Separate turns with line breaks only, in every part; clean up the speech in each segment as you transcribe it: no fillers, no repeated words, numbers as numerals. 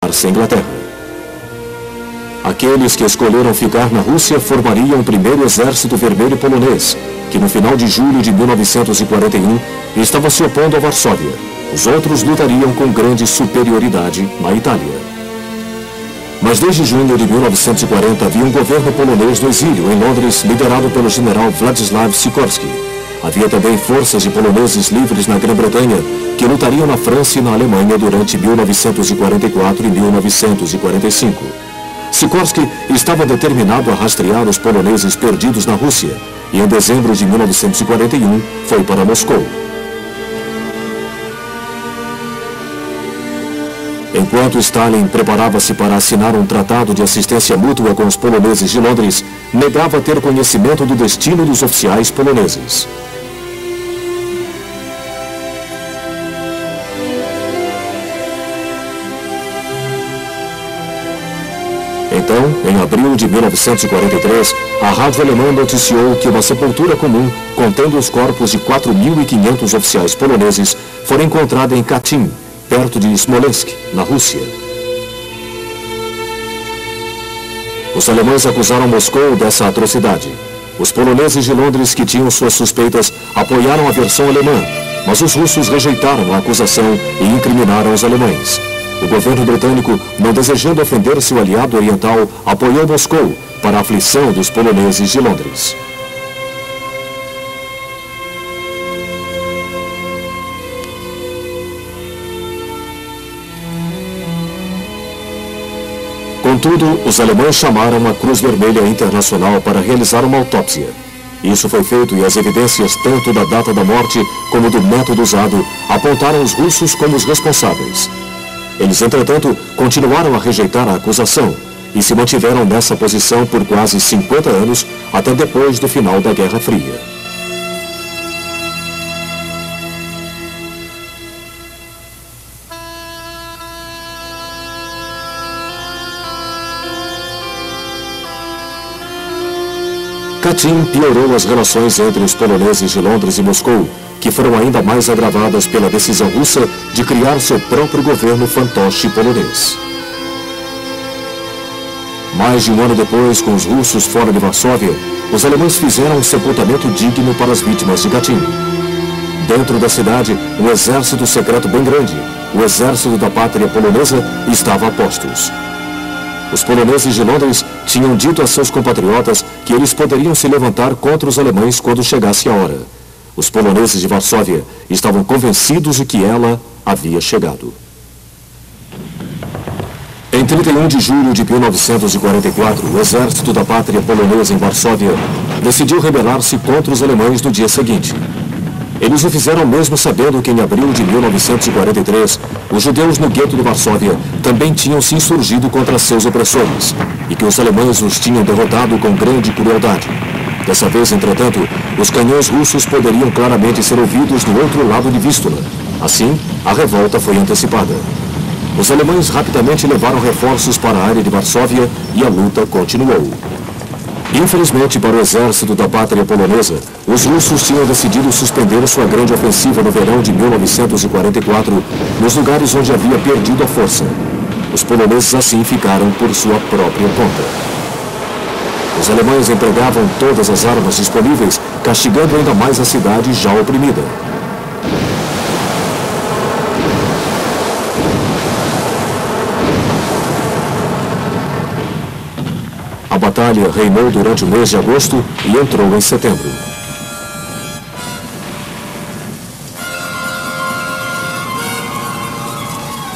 aliar-se à Inglaterra. Aqueles que escolheram ficar na Rússia formariam o primeiro Exército Vermelho Polonês, que no final de julho de 1941 estava se opondo a Varsóvia. Os outros lutariam com grande superioridade na Itália. Mas desde junho de 1940 havia um governo polonês no exílio, em Londres, liderado pelo general Władysław Sikorski. Havia também forças de poloneses livres na Grã-Bretanha, que lutariam na França e na Alemanha durante 1944 e 1945. Sikorski estava determinado a rastrear os poloneses perdidos na Rússia e em dezembro de 1941 foi para Moscou. Enquanto Stalin preparava-se para assinar um tratado de assistência mútua com os poloneses de Londres, negava ter conhecimento do destino dos oficiais poloneses. Então, em abril de 1943, a rádio alemã noticiou que uma sepultura comum, contendo os corpos de 4.500 oficiais poloneses, foi encontrada em Katyn, perto de Smolensk, na Rússia. Os alemães acusaram Moscou dessa atrocidade. Os poloneses de Londres, que tinham suas suspeitas, apoiaram a versão alemã, mas os russos rejeitaram a acusação e incriminaram os alemães. O governo britânico, não desejando ofender seu aliado oriental, apoiou Moscou para a aflição dos poloneses de Londres. Contudo, os alemães chamaram a Cruz Vermelha Internacional para realizar uma autópsia. Isso foi feito e as evidências, tanto da data da morte como do método usado, apontaram os russos como os responsáveis. Eles, entretanto, continuaram a rejeitar a acusação e se mantiveram nessa posição por quase 50 anos, até depois do final da Guerra Fria. Katyn piorou as relações entre os poloneses de Londres e Moscou, que foram ainda mais agravadas pela decisão russa de criar seu próprio governo fantoche polonês. Mais de um ano depois, com os russos fora de Varsóvia, os alemães fizeram um sepultamento digno para as vítimas de Katyn. Dentro da cidade, um exército secreto bem grande, o Exército da Pátria Polonesa, estava a postos. Os poloneses de Londres tinham dito a seus compatriotas que eles poderiam se levantar contra os alemães quando chegasse a hora. Os poloneses de Varsóvia estavam convencidos de que ela havia chegado. Em 31 de julho de 1944, o Exército da Pátria Polonesa em Varsóvia decidiu rebelar-se contra os alemães no dia seguinte. Eles o fizeram mesmo sabendo que em abril de 1943, os judeus no gueto de Varsóvia também tinham se insurgido contra seus opressores e que os alemães os tinham derrotado com grande crueldade. Dessa vez, entretanto, os canhões russos poderiam claramente ser ouvidos do outro lado de Vístula. Assim, a revolta foi antecipada. Os alemães rapidamente levaram reforços para a área de Varsóvia e a luta continuou. Infelizmente para o Exército da Pátria Polonesa, os russos tinham decidido suspender sua grande ofensiva no verão de 1944, nos lugares onde havia perdido a força. Os poloneses assim ficaram por sua própria conta. Os alemães empregavam todas as armas disponíveis, castigando ainda mais a cidade já oprimida. A batalha reinou durante o mês de agosto e entrou em setembro.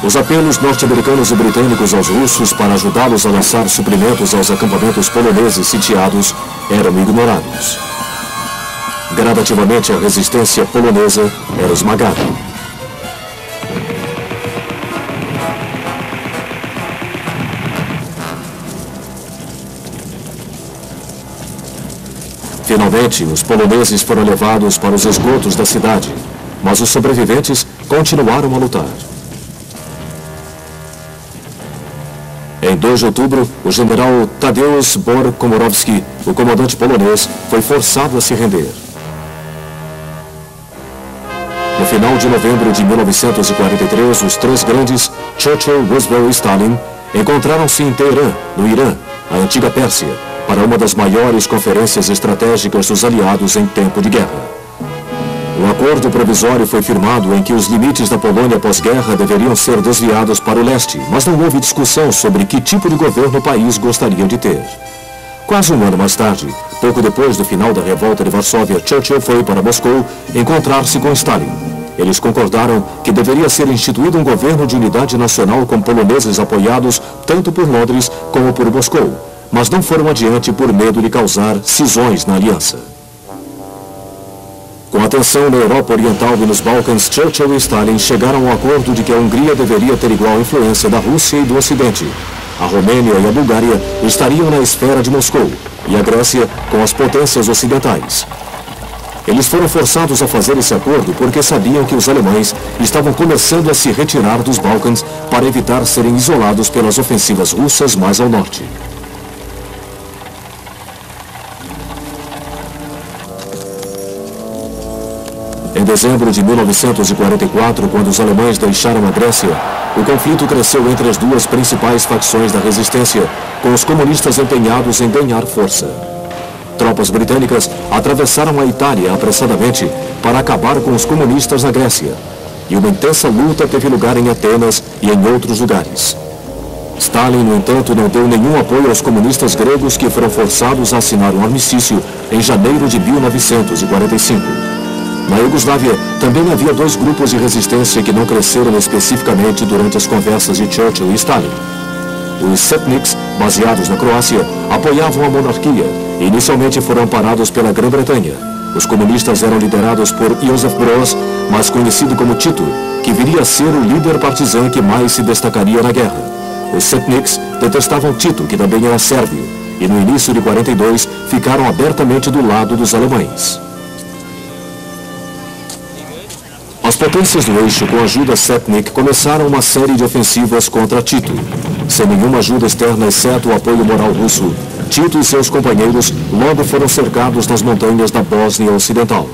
Os apelos norte-americanos e britânicos aos russos para ajudá-los a lançar suprimentos aos acampamentos poloneses sitiados eram ignorados. Gradativamente, a resistência polonesa era esmagada. Finalmente, os poloneses foram levados para os esgotos da cidade, mas os sobreviventes continuaram a lutar. Em 2 de outubro, o general Tadeusz Bohr-Komorowski, o comandante polonês, foi forçado a se render. No final de novembro de 1943, os três grandes, Churchill, Roosevelt e Stalin, encontraram-se em Teherã, no Irã, a antiga Pérsia, para uma das maiores conferências estratégicas dos aliados em tempo de guerra. Um acordo provisório foi firmado em que os limites da Polônia pós-guerra deveriam ser desviados para o leste, mas não houve discussão sobre que tipo de governo o país gostaria de ter. Quase um ano mais tarde, pouco depois do final da revolta de Varsóvia, Churchill foi para Moscou encontrar-se com Stalin. Eles concordaram que deveria ser instituído um governo de unidade nacional com poloneses apoiados tanto por Londres como por Moscou, mas não foram adiante por medo de causar cisões na aliança. Com a tensão na Europa Oriental e nos Balcãs, Churchill e Stalin chegaram ao acordo de que a Hungria deveria ter igual influência da Rússia e do Ocidente. A Romênia e a Bulgária estariam na esfera de Moscou, e a Grécia com as potências ocidentais. Eles foram forçados a fazer esse acordo porque sabiam que os alemães estavam começando a se retirar dos Balcãs para evitar serem isolados pelas ofensivas russas mais ao norte. Em dezembro de 1944, quando os alemães deixaram a Grécia, o conflito cresceu entre as duas principais facções da resistência, com os comunistas empenhados em ganhar força. Tropas britânicas atravessaram a Itália apressadamente para acabar com os comunistas na Grécia, e uma intensa luta teve lugar em Atenas e em outros lugares. Stalin, no entanto, não deu nenhum apoio aos comunistas gregos que foram forçados a assinar um armistício em janeiro de 1945. Na Iugoslávia, também havia dois grupos de resistência que não cresceram especificamente durante as conversas de Churchill e Stalin. Os Setniks, baseados na Croácia, apoiavam a monarquia e inicialmente foram amparados pela Grã-Bretanha. Os comunistas eram liderados por Josip Broz, mais conhecido como Tito, que viria a ser o líder partizan que mais se destacaria na guerra. Os Setniks detestavam Tito, que também era sérvio, e no início de 42 ficaram abertamente do lado dos alemães. As potências do eixo, com a ajuda Setnik, começaram uma série de ofensivas contra Tito. Sem nenhuma ajuda externa, exceto o apoio moral russo, Tito e seus companheiros logo foram cercados nas montanhas da Bósnia Ocidental.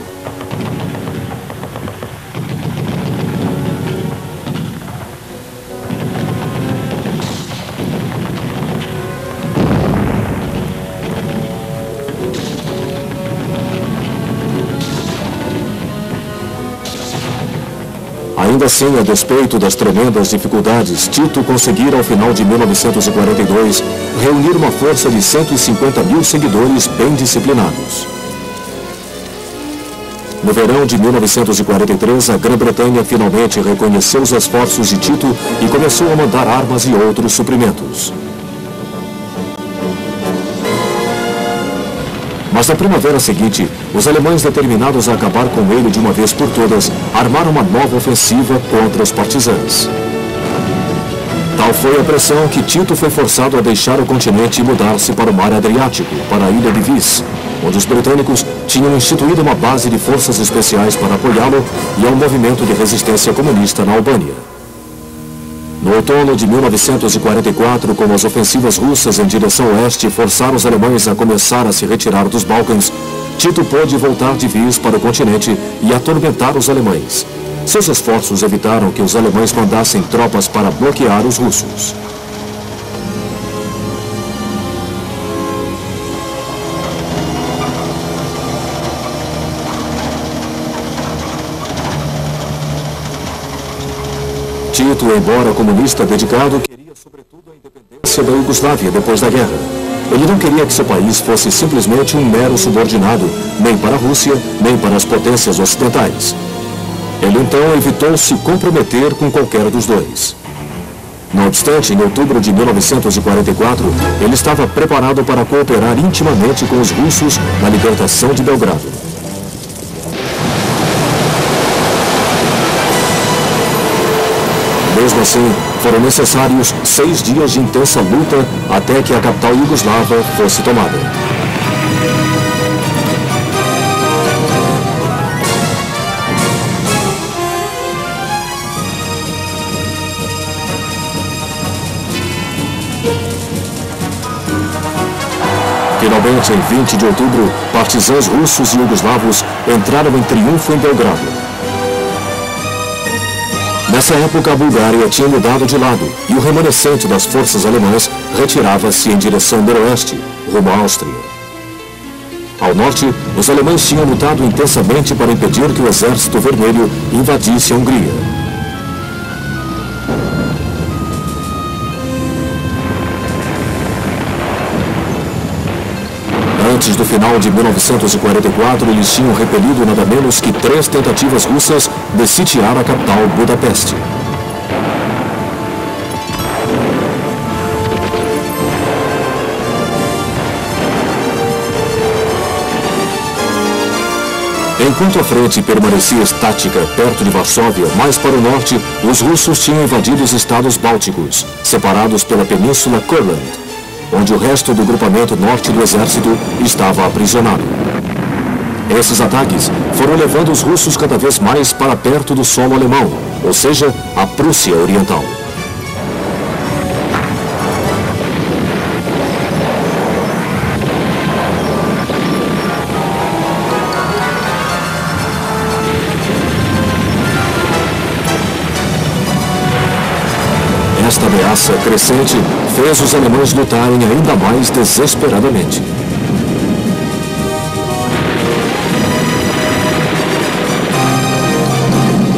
Ainda assim, a despeito das tremendas dificuldades, Tito conseguira, ao final de 1942, reunir uma força de 150 mil seguidores bem disciplinados. No verão de 1943, a Grã-Bretanha finalmente reconheceu os esforços de Tito e começou a mandar armas e outros suprimentos. Mas na primavera seguinte, os alemães, determinados a acabar com ele de uma vez por todas, armaram uma nova ofensiva contra os partisãs. Tal foi a pressão que Tito foi forçado a deixar o continente e mudar-se para o mar Adriático, para a ilha de Vis, onde os britânicos tinham instituído uma base de forças especiais para apoiá-lo e ao movimento de resistência comunista na Albânia. No outono de 1944, com as ofensivas russas em direção oeste forçaram os alemães a começar a se retirar dos Balcãs, Tito pôde voltar de vez para o continente e atormentar os alemães. Seus esforços evitaram que os alemães mandassem tropas para bloquear os russos. Tito, embora comunista dedicado, queria sobretudo a independência da Iugoslávia depois da guerra. Ele não queria que seu país fosse simplesmente um mero subordinado, nem para a Rússia, nem para as potências ocidentais. Ele então evitou se comprometer com qualquer dos dois. Não obstante, em outubro de 1944, ele estava preparado para cooperar intimamente com os russos na libertação de Belgrado. Mesmo assim, foram necessários 6 dias de intensa luta até que a capital iugoslava fosse tomada. Finalmente, em 20 de outubro, partisãos russos e iugoslavos entraram em triunfo em Belgrado. Nessa época, a Bulgária tinha mudado de lado e o remanescente das forças alemãs retirava-se em direção noroeste, rumo à Áustria. Ao norte, os alemães tinham lutado intensamente para impedir que o Exército Vermelho invadisse a Hungria. Antes do final de 1944, eles tinham repelido nada menos que 3 tentativas russas de sitiar a capital Budapeste. Enquanto a frente permanecia estática perto de Varsóvia, mais para o norte, os russos tinham invadido os estados bálticos, separados pela península Courland, onde o resto do grupamento norte do exército estava aprisionado. Esses ataques foram levando os russos cada vez mais para perto do solo alemão, ou seja, a Prússia Oriental. Esta ameaça crescente fez os alemães lutarem ainda mais desesperadamente.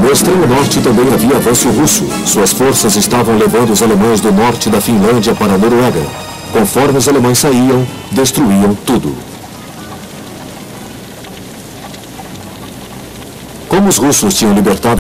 No extremo norte também havia avanço russo. Suas forças estavam levando os alemães do norte da Finlândia para a Noruega. Conforme os alemães saíam, destruíam tudo. Como os russos tinham libertado